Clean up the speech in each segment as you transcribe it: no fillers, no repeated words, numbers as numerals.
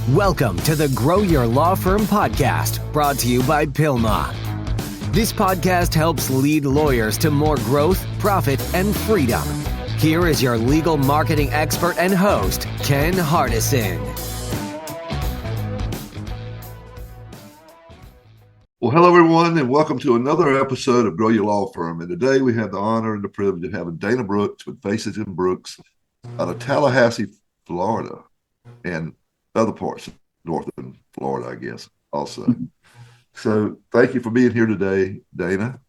Welcome to the Grow Your Law Firm podcast, brought to you by Pilma. This podcast helps lead lawyers to more growth, profit, and freedom. Here is your legal marketing expert and host, Ken Hardison. Well, hello, everyone, and welcome to another episode of Grow Your Law Firm. And today we have the honor and the privilege of having Dana Brooks with Fasig Brooks out of Tallahassee, Florida, and other parts of northern Florida, I guess, also. So thank you for being here today, Dana.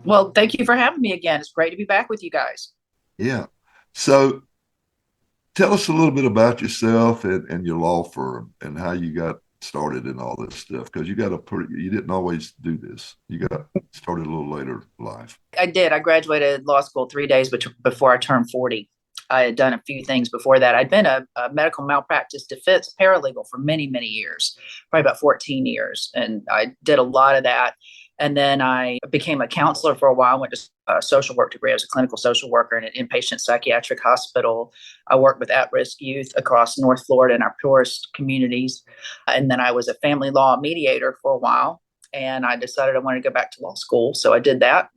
Well, thank you for having me again. It's great to be back with you guys. Yeah. So tell us a little bit about yourself and your law firm and how you got started in all this stuff, because you didn't always do this. You got started a little later in life. I did. I graduated law school 3 days before I turned 40. I had done a few things before that. I'd been a medical malpractice defense paralegal for many, many years, probably about 14 years. And I did a lot of that. And then I became a counselor for a while. I went to a social work degree. I was a clinical social worker in an inpatient psychiatric hospital. I worked with at-risk youth across North Florida in our poorest communities. And then I was a family law mediator for a while. And I decided I wanted to go back to law school. So I did that.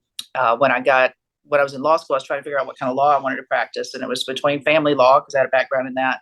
When I was in law school, I was trying to figure out what kind of law I wanted to practice. And it was between family law, because I had a background in that,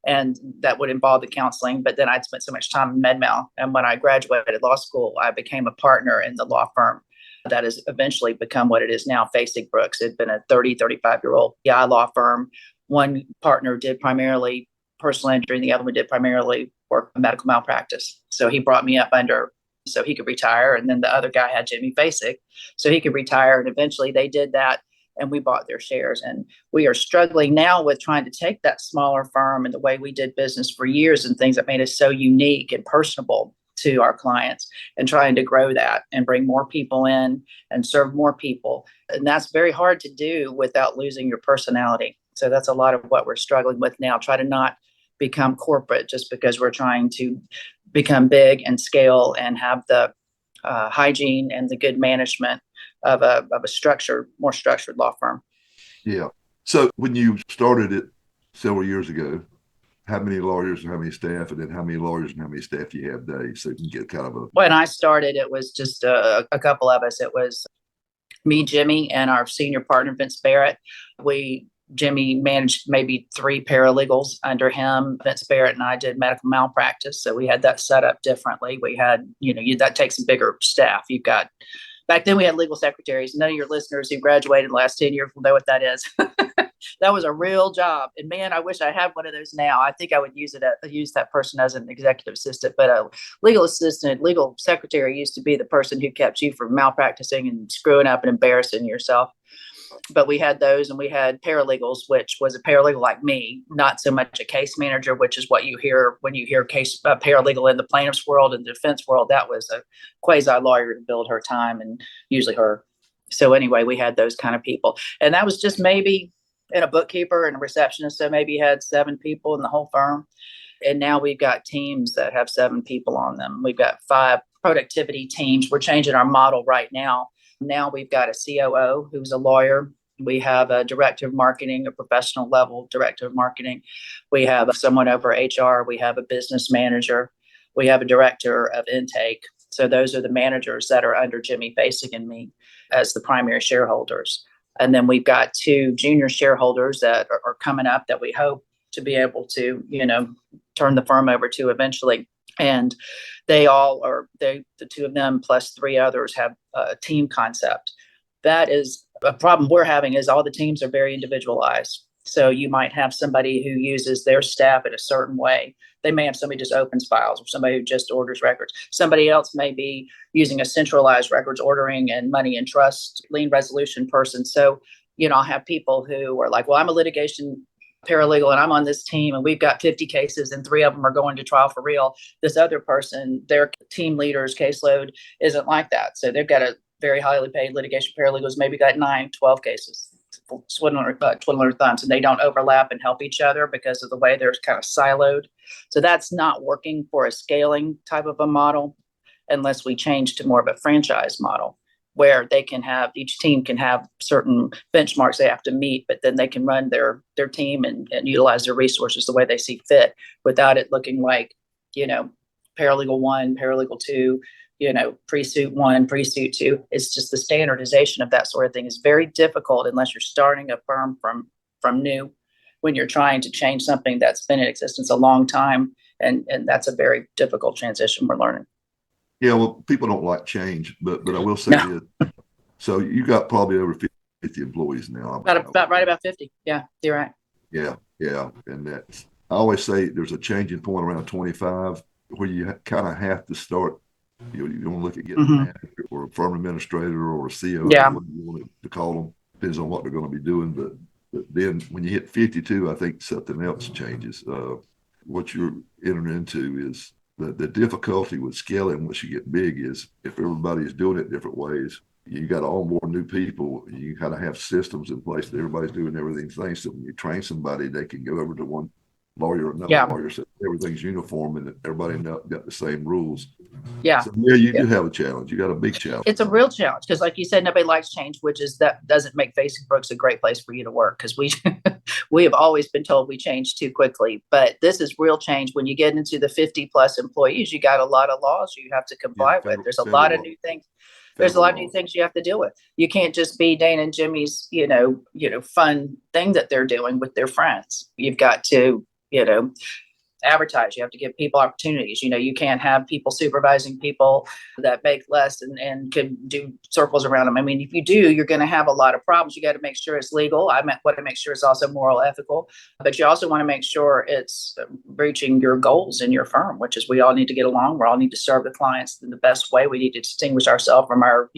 and that would involve the counseling. But then I'd spent so much time in med-mal. And when I graduated law school, I became a partner in the law firm that has eventually become what it is now, Fasig Brooks. It had been a 35-year-old PI law firm. One partner did primarily personal injury, and the other one did primarily work medical malpractice. So he brought me up under so he could retire. And then the other guy had Jimmy Fasig, so he could retire. And eventually they did that, and we bought their shares. And we are struggling now with trying to take that smaller firm and the way we did business for years and things that made us so unique and personable to our clients, and trying to grow that and bring more people in and serve more people. And that's very hard to do without losing your personality. So that's a lot of what we're struggling with now. Try to not become corporate just because we're trying to become big and scale and have the hygiene and the good management of a more structured law firm. Yeah. So when you started it several years ago, how many lawyers and how many staff, and then how many lawyers and how many staff do you have today? So you can get kind of a... When I started, it was just a couple of us. It was me, Jimmy, and our senior partner, Vince Barrett. Jimmy managed maybe 3 paralegals under him. Vince Barrett and I did medical malpractice. So we had that set up differently. We had, that takes a bigger staff. Back then we had legal secretaries. None of your listeners who graduated in the last 10 years will know what that is. That was a real job. And man, I wish I had one of those now. I think I would use that person as an executive assistant. But a legal secretary used to be the person who kept you from malpracticing and screwing up and embarrassing yourself. But we had those, and we had paralegals, which was a paralegal like me, not so much a case manager, which is what you hear when you hear paralegal in the plaintiff's world and the defense world. That was a quasi lawyer to build her time, and usually her. So anyway, we had those kind of people, and that was just maybe and a bookkeeper and a receptionist. So maybe you had 7 people in the whole firm. And now we've got teams that have 7 people on them. We've got 5 productivity teams. We're changing our model right now. Now we've got a COO who's a lawyer. We have a director of marketing, a professional level director of marketing. We have someone over HR. We have a business manager. We have a director of intake. So those are the managers that are under Jimmy Fasig and me as the primary shareholders. And then we've got 2 junior shareholders that are coming up that we hope to be able to, turn the firm over to eventually. And they all are, the 2 of them plus 3 others have a team concept. That is a problem we're having, is all the teams are very individualized. So you might have somebody who uses their staff in a certain way. They may have somebody who just opens files, or somebody who just orders records. Somebody else may be using a centralized records ordering and money and trust lien resolution person. So, I'll have people who are like, well, I'm a litigation paralegal and I'm on this team and we've got 50 cases and 3 of them are going to trial for real. This other person, their team leader's caseload isn't like that. So they've got a very highly paid litigation paralegals, maybe got 9, 12 cases, twiddling their thumbs, and they don't overlap and help each other because of the way they're kind of siloed. So that's not working for a scaling type of a model unless we change to more of a franchise model, where each team can have certain benchmarks they have to meet, but then they can run their team and utilize their resources the way they see fit without it looking like paralegal 1, paralegal 2, pre-suit 1, pre-suit 2. It's just the standardization of that sort of thing is very difficult unless you're starting a firm from new, when you're trying to change something that's been in existence a long time. And that's a very difficult transition we're learning. Yeah, well, people don't like change, but I will say this. So you got probably over 50 employees now. About 50. Yeah, you're right. Yeah. And I always say there's a changing point around 25 where you kind of have to start. You want to look at getting a manager or a firm administrator or a CEO, whatever you want to call them. Depends on what they're going to be doing. But then when you hit 52, I think something else changes. What you're entering into is the difficulty with scaling once you get big is if everybody's doing it different ways, you got to onboard new people. You got to have systems in place that everybody's doing everything. So when you train somebody, they can go over to one lawyer or another lawyer, so everything's uniform and everybody got the same rules. Yeah. So you do have a challenge. You got a big challenge. It's a real challenge because, like you said, nobody likes change, that doesn't make Fasig Brooks a great place for you to work because we have always been told we change too quickly. But this is real change. When you get into the 50 plus employees, you got a lot of laws you have to comply with. There's a lot of new things. There's a lot of new things you have to deal with. You can't just be Dana and Jimmy's, fun thing that they're doing with their friends. You've got to, advertise. You have to give people opportunities. You can't have people supervising people that make less and can do circles around them. I mean, if you do, you're going to have a lot of problems. You got to make sure it's legal. Want to make sure it's also moral, ethical, but you also want to make sure it's reaching your goals in your firm, which is we all need to get along. We all need to serve the clients in the best way. We need to distinguish ourselves from our,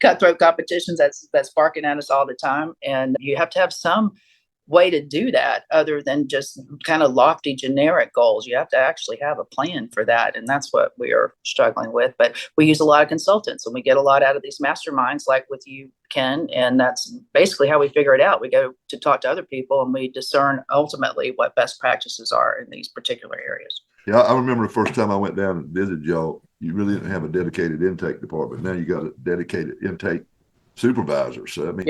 cutthroat competitions that's barking at us all the time. And you have to have some way to do that other than just kind of lofty generic goals. You have to actually have a plan for that, and that's what we are struggling with. But we use a lot of consultants and we get a lot out of these masterminds like with you, Ken, and that's basically how we figure it out. We go to talk to other people and we discern ultimately what best practices are in these particular areas. Yeah, I remember the first time I went down and visited y'all, you really didn't have a dedicated intake department. Now you got a dedicated intake supervisor. So I mean,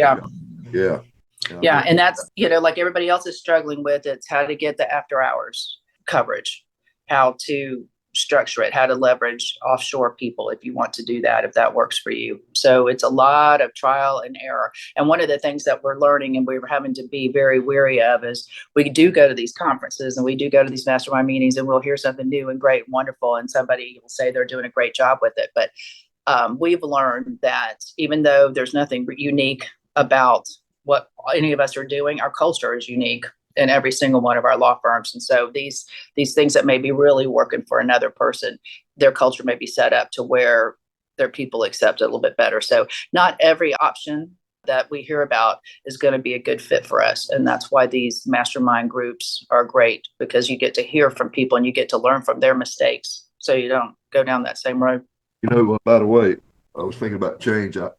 yeah, and that's, like everybody else is struggling with, it's how to get the after hours coverage, how to structure it, how to leverage offshore people if you want to do that, if that works for you. So it's a lot of trial and error. And one of the things that we're learning and we're having to be very wary of is we do go to these conferences and we do go to these mastermind meetings and we'll hear something new and great and wonderful. And somebody will say they're doing a great job with it. But we've learned that even though there's nothing unique about what any of us are doing, our culture is unique in every single one of our law firms. And so these things that may be really working for another person, their culture may be set up to where their people accept it a little bit better. So not every option that we hear about is going to be a good fit for us. And that's why these mastermind groups are great, because you get to hear from people and you get to learn from their mistakes so you don't go down that same road. By the way, I was thinking about change. I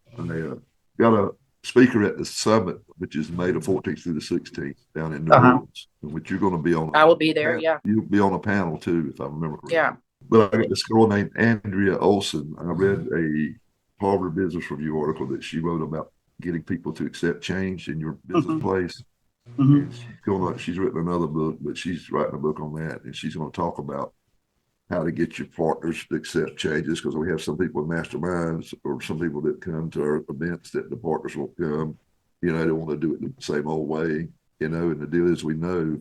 got a speaker at the summit, which is May the 14th through the 16th down in New Orleans, which you're going to be on. I will be there. Yeah. You'll be on a panel too, if I remember correctly. Yeah. But I got this girl named Andrea Olson. I read a Harvard Business Review article that she wrote about getting people to accept change in your business place. And she's written another book, but she's writing a book on that. And she's going to talk about how to get your partners to accept changes, because we have some people in masterminds or some people that come to our events that the partners won't come. They want to do it the same old way, and the deal is we know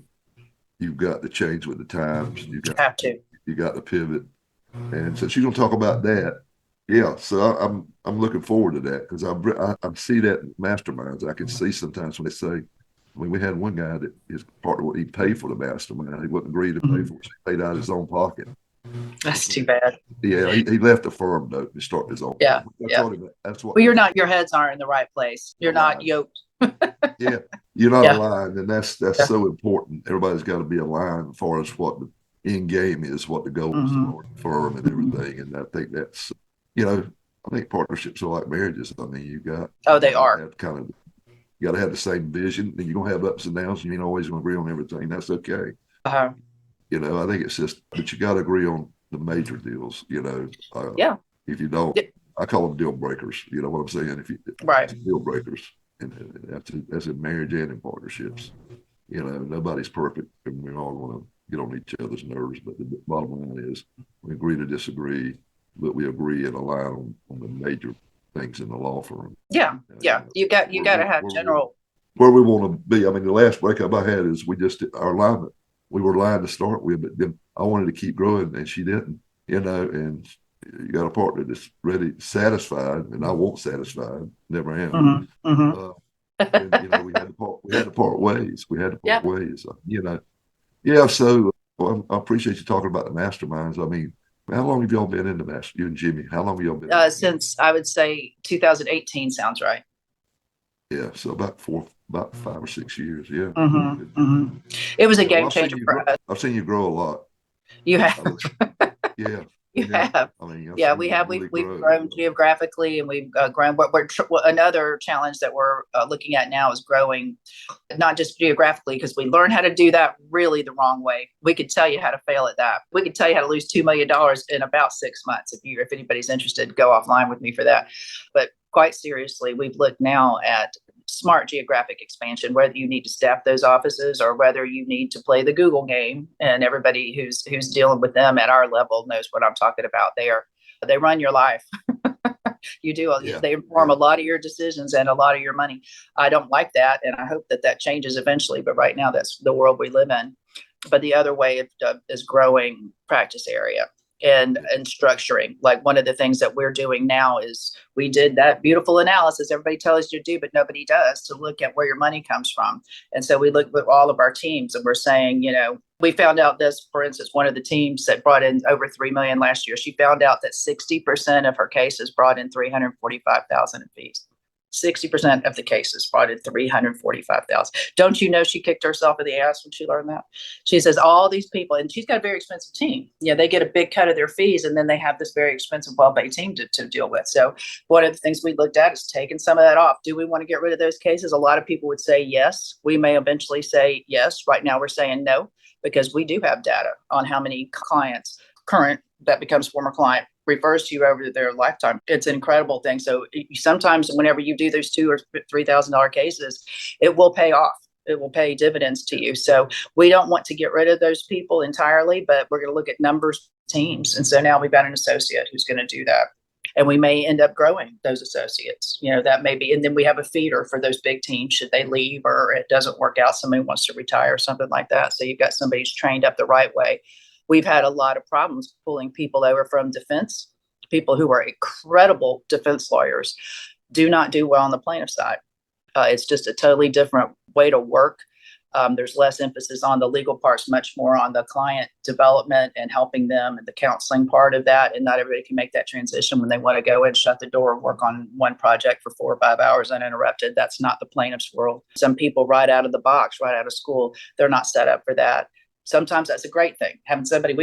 you've got to change with the times. You got to pivot. And so she's going to talk about that. Yeah, so I'm looking forward to that, because I see that in masterminds. I can see sometimes when they say, we had one guy that his partner, he paid for the mastermind. He wouldn't agree to pay for it. So he paid out of his own pocket. That's too bad. Yeah, he left the firm though to start his own. Yeah, that's what. Well, your heads aren't in the right place. You're not yoked. Yeah, you're not aligned, and that's so important. Everybody's got to be aligned as far as what the end game is, what the goal is for the firm and everything. And I think that's, I think partnerships are like marriages. I mean, they are. You got to have the same vision, and you're gonna have ups and downs. You ain't always gonna agree on everything. That's okay. I think it's just, but you got to agree on the major deals, if you don't, I call them deal breakers. You know what I'm saying? Deal breakers, and that's in marriage and in partnerships. Nobody's perfect, and we all want to get on each other's nerves, but the bottom line is we agree to disagree, but we agree and align on the major things in the law firm. Yeah. You got to have general where we want to be. I mean, the last breakup I had is our alignment. We were aligned to start with, but then I wanted to keep growing, and she didn't. And you got a partner that's ready, satisfied, and I won't satisfied. Never am. And we had to part ways. Ways. Yeah. So I appreciate you talking about the masterminds. I mean, how long have y'all been in the master? You and Jimmy, how long have y'all been? Since I would say 2018 sounds right. Yeah, so about 5 or 6 years. Yeah. It was a game changer for us. I've seen you grow a lot. You have. Yeah. You have. I mean, we have. We've grown geographically, and we've grown. Another challenge that we're looking at now is growing, not just geographically, because we learned how to do that really the wrong way. We could tell you how to fail at that. We could tell you how to lose $2 million in about 6 months. If anybody's interested, go offline with me for that. But quite seriously, we've looked now at smart geographic expansion, whether you need to staff those offices or whether you need to play the Google game. And everybody who's dealing with them at our level knows what I'm talking about. They run your life. You do. Yeah. They inform a lot of your decisions and a lot of your money. I don't like that, and I hope that changes eventually. But right now, that's the world we live in. But the other way is growing practice area and structuring. Like one of the things that we're doing now is we did that beautiful analysis everybody tells you to do, but nobody does, to look at where your money comes from. And so we look at all of our teams and we're saying, we found out this, for instance, one of the teams that brought in over $3 million last year, she found out that 60% of her cases brought in $345,000 in fees. 60% of the cases brought in $345,000. Don't you know she kicked herself in the ass when she learned that? She says all these people, and she's got a very expensive team. They get a big cut of their fees, and then they have this very expensive, well-paid team to deal with. So one of the things we looked at is taking some of that off. Do we want to get rid of those cases? A lot of people would say yes. We may eventually say yes. Right now we're saying no, because we do have data on how many clients, current that becomes former client, refers to you over their lifetime. It's an incredible thing. So sometimes whenever you do those $2,000 or $3,000 cases, it will pay off. It will pay dividends to you. So we don't want to get rid of those people entirely, but we're going to look at numbers, teams. And so now we've got an associate who's going to do that. And we may end up growing those associates. That may be, and then we have a feeder for those big teams should they leave or it doesn't work out, somebody wants to retire, something like that. So you've got somebody who's trained up the right way. We've had a lot of problems pulling people over from defense. People who are incredible defense lawyers do not do well on the plaintiff side. It's just a totally different way to work. There's less emphasis on the legal parts, much more on the client development and helping them and the counseling part of that. And not everybody can make that transition when they want to go and shut the door and work on one project for 4 or 5 hours uninterrupted. That's not the plaintiff's world. Some people right out of the box, right out of school, they're not set up for that. Sometimes that's a great thing. Having somebody,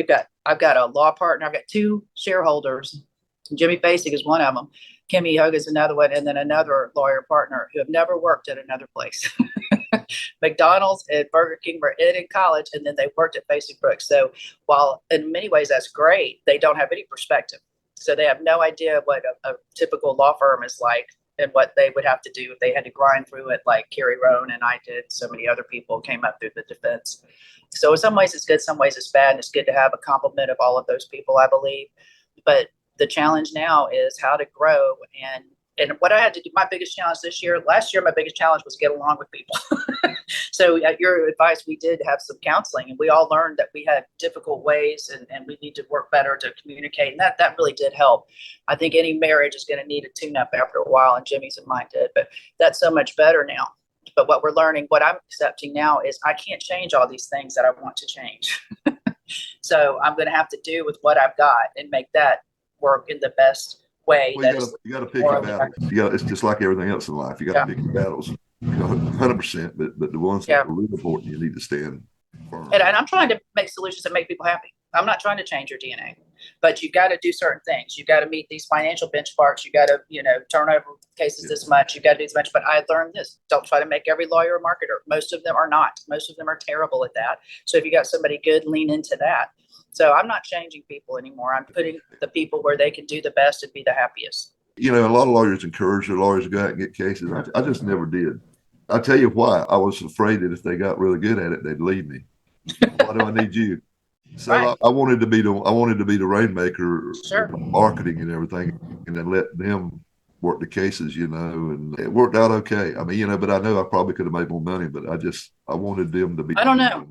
I've got a law partner, I've got 2 shareholders. Jimmy Fasig is one of them. Kimmy Hogue is another one, and then another lawyer partner who have never worked at another place. McDonald's and Burger King were in college, and then they worked at Fasig Brooks. So while in many ways that's great, they don't have any perspective. So they have no idea what a typical law firm is like and what they would have to do if they had to grind through it like Carrie Roan and I did. So many other people came up through the defense. So in some ways it's good, some ways it's bad. And it's good to have a complement of all of those people, I believe. But the challenge now is how to grow. And what I had to do, my biggest challenge last year, my biggest challenge was get along with people. So at your advice, we did have some counseling, and we all learned that we had difficult ways and we need to work better to communicate. And that really did help. I think any marriage is going to need a tune-up after a while, and Jimmy's and mine did, but that's so much better now. But what we're learning, what I'm accepting now is I can't change all these things that I want to change. So I'm going to have to do with what I've got and make that work in the best way. Well, you got to pick your battles. It's just like everything else in life. You got to pick your battles, 100%. But the ones that are really important, you need to stand firm. And I'm trying to make solutions that make people happy. I'm not trying to change your DNA, but you got to do certain things. You got to meet these financial benchmarks. You got to, turn over cases this much. You got to do this much. But I learned this: don't try to make every lawyer a marketer. Most of them are not. Most of them are terrible at that. So if you got somebody good, lean into that. So I'm not changing people anymore. I'm putting the people where they can do the best and be the happiest. A lot of lawyers encourage their lawyers to go out and get cases. I just never did. I'll tell you why. I was afraid that if they got really good at it, they'd leave me. Why do I need you? So Right. I wanted to be the rainmaker, Sure. marketing and everything, and then let them work the cases, and it worked out okay. I mean, but I know I probably could have made more money, but I wanted them to be. I don't know. I wanted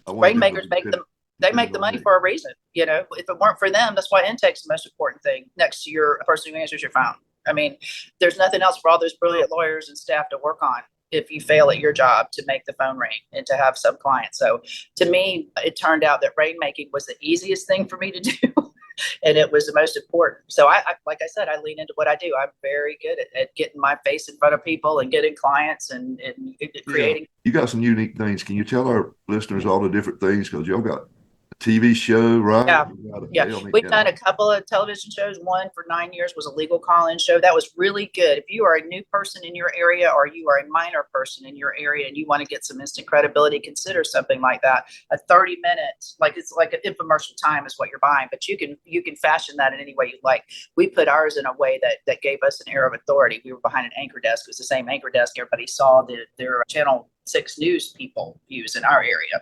them to Rainmakers make them. They make depend the on money me. for a reason. If it weren't for them, that's why intake's the most important thing next to your person who answers your phone. I mean, there's nothing else for all those brilliant lawyers and staff to work on if you fail at your job to make the phone ring and to have some clients. So to me, it turned out that rainmaking was the easiest thing for me to do. And it was the most important. So like I said, I lean into what I do. I'm very good at getting my face in front of people and getting clients and creating. You got some unique things. Can you tell our listeners all the different things? Because y'all got a TV show, right? Yeah. Yeah. We've done a couple of television shows. One for 9 years was a legal call-in show. That was really good. If you are a new person in your area or you are a minor person in your area and you want to get some instant credibility, consider something like that. A 30 minutes, like it's like an infomercial time is what you're buying, but you can fashion that in any way you like. We put ours in a way that gave us an air of authority. We were behind an anchor desk. It was the same anchor desk everybody saw their Channel 6 news people use in our area.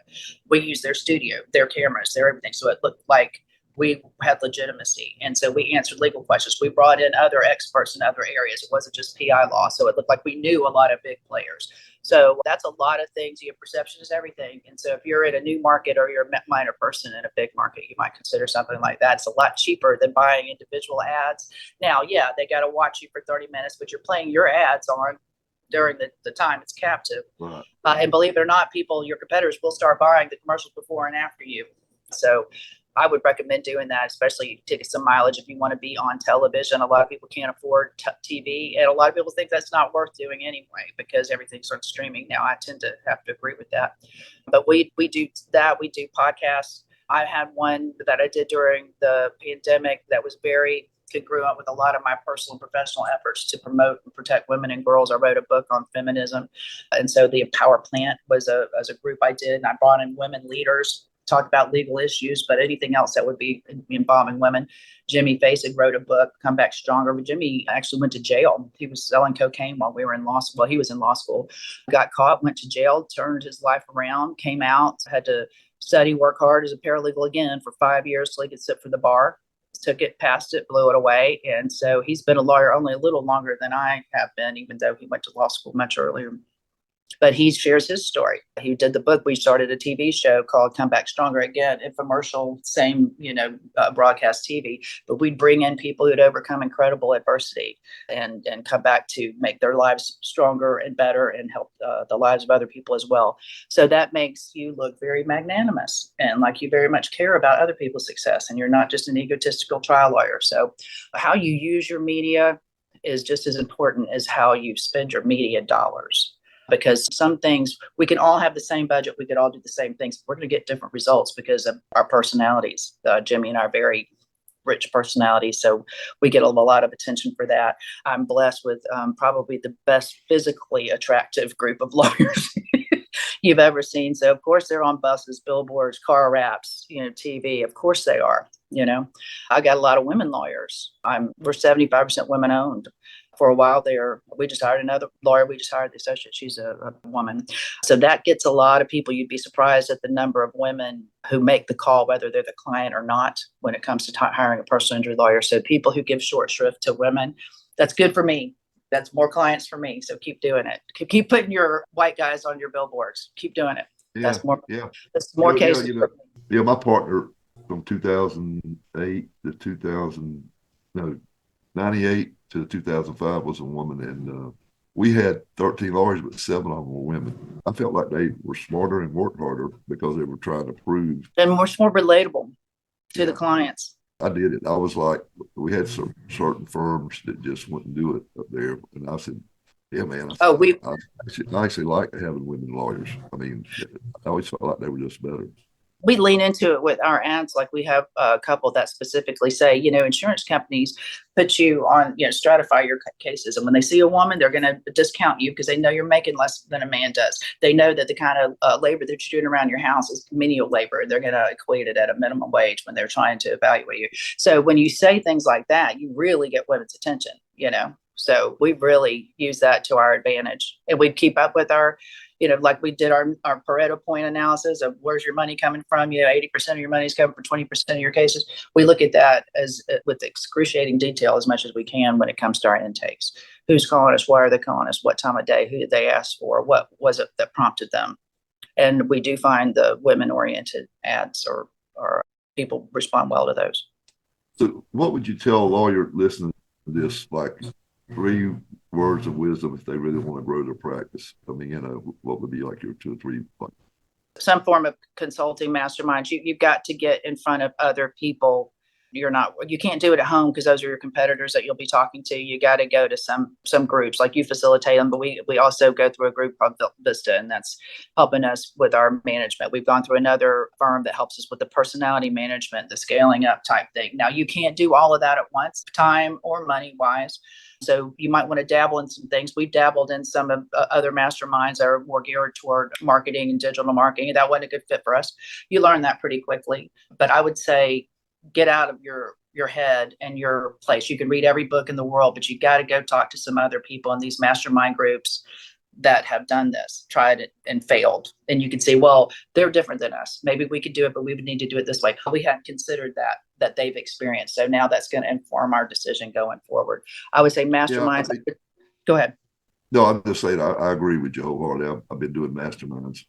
We use their studio, their cameras, their everything. So it looked like we had legitimacy. And so we answered legal questions. We brought in other experts in other areas. It wasn't just PI law. So it looked like we knew a lot of big players. So that's a lot of things. Your perception is everything. And so if you're in a new market or you're a minor person in a big market, you might consider something like that. It's a lot cheaper than buying individual ads. Now, yeah, they got to watch you for 30 minutes, but you're playing your ads on during the time it's captive. Right. And believe it or not, your competitors will start buying the commercials before and after you. So I would recommend doing that, especially taking some mileage if you want to be on television. A lot of people can't afford TV, and a lot of people think that's not worth doing anyway because everything's on streaming now. I tend to have to agree with that. But we do that. We do podcasts. I had one that I did during the pandemic that was very congruent with a lot of my personal and professional efforts to promote and protect women and girls. I wrote a book on feminism. And so the Empower Plant was a group I did, and I brought in women leaders, talk about legal issues, but anything else that would be involving women. Jimmy Fasig wrote a book, Come Back Stronger. But Jimmy actually went to jail. He was selling cocaine while we were in law school. Well, he was in law school, got caught, went to jail, turned his life around, came out, had to study, work hard as a paralegal again for 5 years so he could sit for the bar. Took it, passed it, blew it away. And so he's been a lawyer only a little longer than I have been, even though he went to law school much earlier. But he shares his story. He did the book. We started a TV show called Come Back Stronger. Again, infomercial, same, broadcast TV. But we'd bring in people who'd overcome incredible adversity and come back to make their lives stronger and better and help the lives of other people as well. So that makes you look very magnanimous and like you very much care about other people's success. And you're not just an egotistical trial lawyer. So how you use your media is just as important as how you spend your media dollars. Because some things, we can all have the same budget. We could all do the same things. We're going to get different results because of our personalities. Jimmy and I are very rich personalities. So we get a lot of attention for that. I'm blessed with probably the best physically attractive group of lawyers you've ever seen. So of course they're on buses, billboards, car wraps, TV. Of course they are. I got a lot of women lawyers. We're 75% women owned. For a while there, we just hired another lawyer. We just hired the associate. She's a woman. So that gets a lot of people. You'd be surprised at the number of women who make the call, whether they're the client or not, when it comes to hiring a personal injury lawyer. So people who give short shrift to women, that's good for me. That's more clients for me. So keep doing it. Keep putting your white guys on your billboards. Keep doing it. Yeah, that's more. Yeah. That's more cases. Yeah, my partner from 2008 to 98 to 2005 was a woman, and we had 13 lawyers, but 7 of them were women. I felt like they were smarter and worked harder because they were trying to prove. And more relatable to the clients. I did it. I was like, we had some certain firms that just wouldn't do it up there, and I said, "Yeah, man." I actually like having women lawyers. I mean, I always felt like they were just better. We lean into it with our ads. Like we have a couple that specifically say, insurance companies put you on, stratify your cases. And when they see a woman, they're going to discount you because they know you're making less than a man does. They know that the kind of labor that you're doing around your house is menial labor. And they're going to equate it at a minimum wage when they're trying to evaluate you. So when you say things like that, you really get women's attention, So we really use that to our advantage. And we keep up with our like we did our Pareto point analysis of where's your money coming from. 80% of your money is coming from 20% of your cases. We look at that as with excruciating detail as much as we can when it comes to our intakes. Who's calling us? Why are they calling us? What time of day? Who did they ask for? What was it that prompted them? And we do find the women-oriented ads or people respond well to those. So what would you tell a lawyer listening to this, like 3 words of wisdom if they really want to grow their practice? I mean, what would be like your 2 or 3? Some form of consulting masterminds. You've got to get in front of other people. You can't do it at home because those are your competitors that you'll be talking to. You got to go to some groups, like you facilitate them, but we also go through a group called Vista, and that's helping us with our management. We've gone through another firm that helps us with the personality management, the scaling up type thing. Now, you can't do all of that at once, time or money wise. So you might want to dabble in some things. We've dabbled in some of other masterminds that are more geared toward marketing and digital marketing. That wasn't a good fit for us. You learn that pretty quickly. But I would say get out of your head and your place. You can read every book in the world, but you got to go talk to some other people in these mastermind groups that have done this, tried it and failed. And you can say, well, they're different than us. Maybe we could do it, but we would need to do it this way. We hadn't considered that they've experienced. So now that's going to inform our decision going forward. I would say masterminds. Yeah, go ahead. No, I'm just saying I agree with you wholeheartedly. I've been doing masterminds.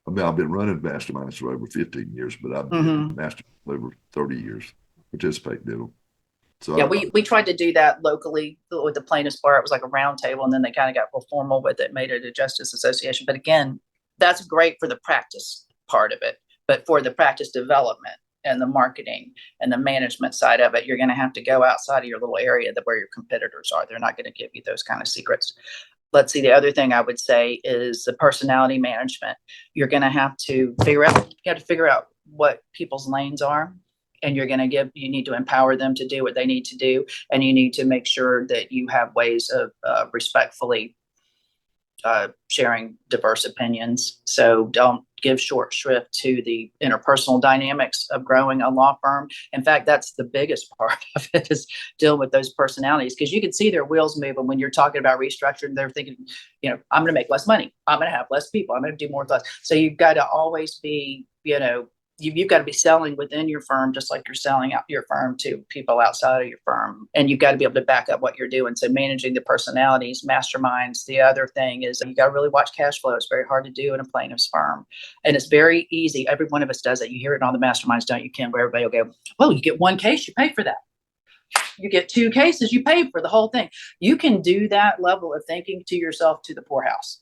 I mean, I've been running masterminds for over 15 years, but I've been masterminds over 30 years, participating in them. So yeah, we tried to do that locally with the plaintiffs bar. It was like a round table, and then they kind of got real formal with it, made it a justice association. But again, that's great for the practice part of it. But for the practice development and the marketing and the management side of it, you're going to have to go outside of your little area where your competitors are. They're not going to give you those kind of secrets. Let's see. The other thing I would say is the personality management. You're going to have to figure out what people's lanes are, and you need to empower them to do what they need to do. And you need to make sure that you have ways of respectfully sharing diverse opinions. So don't give short shrift to the interpersonal dynamics of growing a law firm. In fact, that's the biggest part of it, is dealing with those personalities, because you can see their wheels moving when you're talking about restructuring. They're thinking, I'm going to make less money. I'm going to have less people. I'm going to do more with less. So you've got to always be, you've got to be selling within your firm, just like you're selling out your firm to people outside of your firm. And you've got to be able to back up what you're doing. So managing the personalities, masterminds. The other thing is you got to really watch cash flow. It's very hard to do in a plaintiff's firm. And it's very easy. Every one of us does it. You hear it on the masterminds, don't you, Ken, where everybody will go, well, you get 1 case, you pay for that. You get 2 cases, you pay for the whole thing. You can do that level of thinking to yourself to the poorhouse.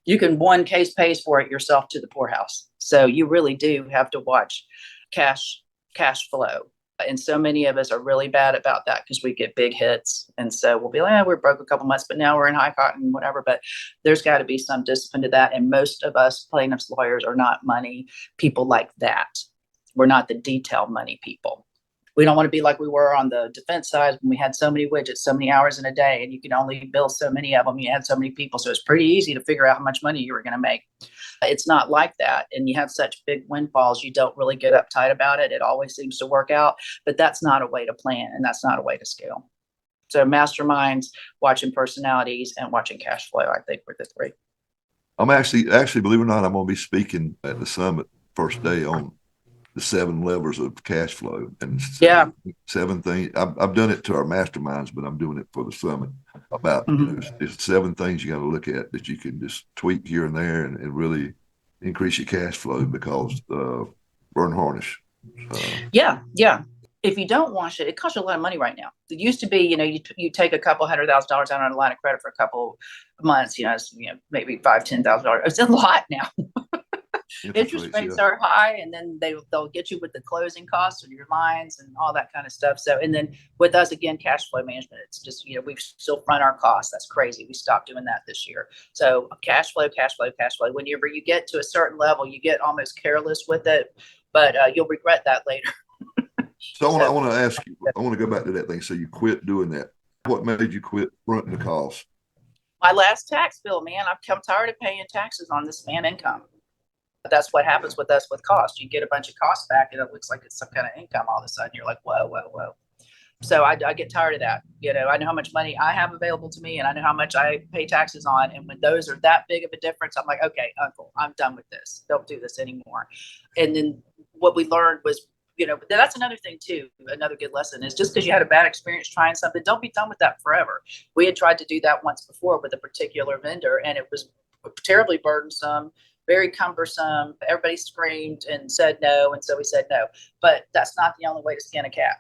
You can 1 case pays for it yourself to the poorhouse. So you really do have to watch cash flow. And so many of us are really bad about that because we get big hits. And so we'll be like, we're broke a couple months, but now we're in high cotton, whatever. But there's got to be some discipline to that. And most of us plaintiffs lawyers are not money people like that. We're not the detail money people. We don't want to be like we were on the defense side when we had so many widgets, so many hours in a day, and you could only bill so many of them. You had so many people. So it's pretty easy to figure out how much money you were going to make. It's not like that. And you have such big windfalls, you don't really get uptight about it. It always seems to work out, but that's not a way to plan, and that's not a way to scale. So masterminds, watching personalities, and watching cash flow, I think, were the 3. I'm actually, believe it or not, I'm going to be speaking at the summit first day on the 7 levers of cash flow, and 7 things. I've done it to our masterminds, but I'm doing it for the summit about it's 7 things you got to look at that you can just tweak here and there and really increase your cash flow, because burn harnish. Yeah. If you don't wash it, it costs you a lot of money right now. It used to be, you take a couple $100,000 out on a line of credit for a couple of months, maybe $5,000-$10,000. It's a lot now. Interest rates are high, and then they'll get you with the closing costs of your lines and all that kind of stuff. So, and then with us, again, cash flow management, it's just, we still front our costs. That's crazy. We stopped doing that this year. So cash flow. Whenever you get to a certain level, you get almost careless with it, but you'll regret that later. So I want to ask you, I want to go back to that thing. So you quit doing that. What made you quit fronting the cost? My last tax bill, man. I've come tired of paying taxes on this man income. But that's what happens with us with cost. You get a bunch of costs back, and it looks like it's some kind of income all of a sudden. You're like, whoa. So I get tired of that. I know how much money I have available to me and I know how much I pay taxes on. And when those are that big of a difference, I'm like, okay, uncle, I'm done with this. Don't do this anymore. And then what we learned was, that's another thing too. Another good lesson is just because you had a bad experience trying something, don't be done with that forever. We had tried to do that once before with a particular vendor and it was terribly burdensome, very cumbersome. Everybody screamed and said no. And so we said no, but that's not the only way to skin a cat.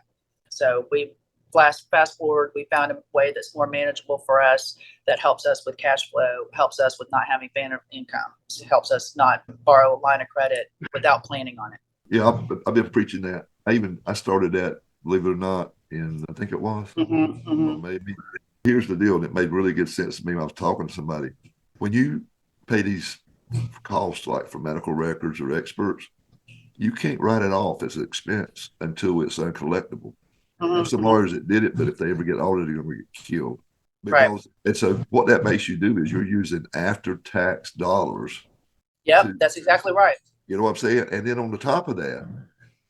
So we fast forward, we found a way that's more manageable for us, that helps us with cash flow, helps us with not having phantom income, helps us not borrow a line of credit without planning on it. Yeah, I've been preaching that. I started that, believe it or not, I think it was, maybe. Here's the deal, and it made really good sense to me when I was talking to somebody. When you pay these costs, like for medical records or experts, you can't write it off as an expense until it's uncollectible. There's some lawyers that did it, but if they ever get audited, they're going to get killed. And so what that makes you do is you're using after-tax dollars. Yep, that's exactly right. You know what I'm saying? And then on the top of that,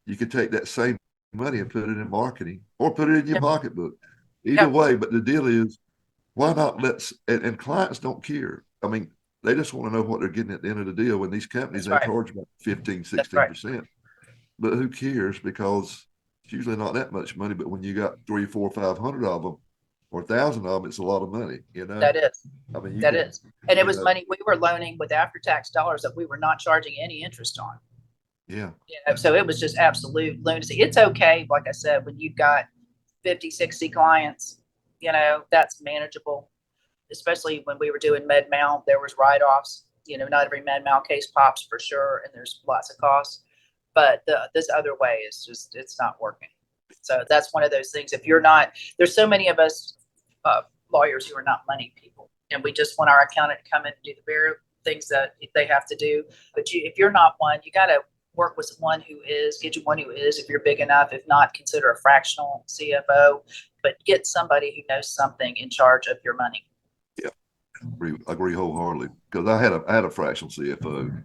you can take that same money and put it in marketing or put it in your pocketbook. Either way, but the deal is, why not and clients don't care. I mean, they just want to know what they're getting at the end of the deal. When these companies, they charge about 15, 16%. But who cares? Because it's usually not that much money, but when you got 300, 400, 500 of them or 1,000 of them, it's a lot of money, That is. I mean, that is. And it was money we were loaning with after-tax dollars that we were not charging any interest on. Yeah. So it was just absolute lunacy. It's okay, like I said, when you've got 50, 60 clients, that's manageable. Especially when we were doing med mal, there was write-offs. Not every med mal case pops for sure, and there's lots of costs. But this other way is just, it's not working. So that's one of those things. If you're not, there's so many of us lawyers who are not money people, and we just want our accountant to come in and do the very things that they have to do. But if you're not one, you got to work with one who is, get you one who is, if you're big enough. If not, consider a fractional CFO, but get somebody who knows something in charge of your money. Yeah, I agree wholeheartedly, because I had a fractional CFO,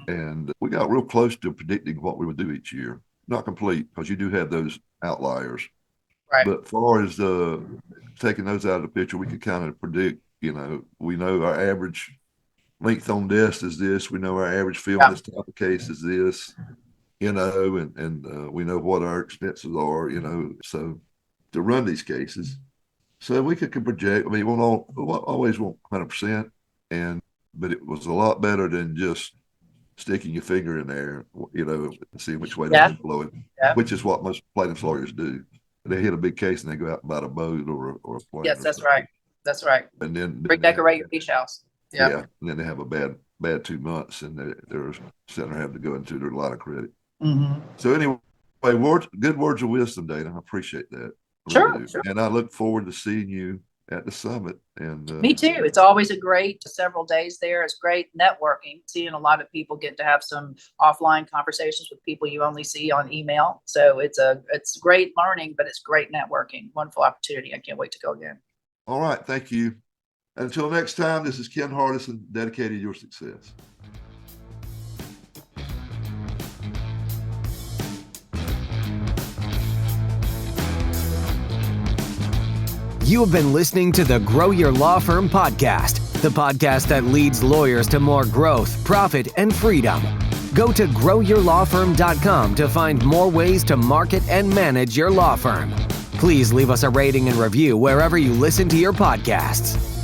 and we got real close to predicting what we would do each year. Not complete, because you do have those outliers. Right. But as far as taking those out of the picture, we could kind of predict, we know our average length on desk is this. We know our average fee on this type of case is this, and we know what our expenses are, so to run these cases. So we could project. I mean, we always want 100%, but it was a lot better than just sticking your finger in there, and seeing which way they're blowing, which is what most plaintiffs lawyers do. They hit a big case and they go out and buy a boat or a plane. Yes, that's right. That's right. And then redecorate your beach house. Yeah. And then they have a bad 2 months, and they're sitting there having to go into their line of credit. So anyway, good words of wisdom, Dana. I appreciate that. Sure. And I look forward to seeing you at the summit. And me too. It's always a great several days there. It's great networking, seeing a lot of people, get to have some offline conversations with people you only see on email. So it's great learning, but it's great networking. Wonderful opportunity. I can't wait to go again. All right. Thank you. Until next time, this is Ken Hardison, dedicated to your success. You have been listening to the Grow Your Law Firm podcast, the podcast that leads lawyers to more growth, profit, and freedom. Go to growyourlawfirm.com to find more ways to market and manage your law firm. Please leave us a rating and review wherever you listen to your podcasts.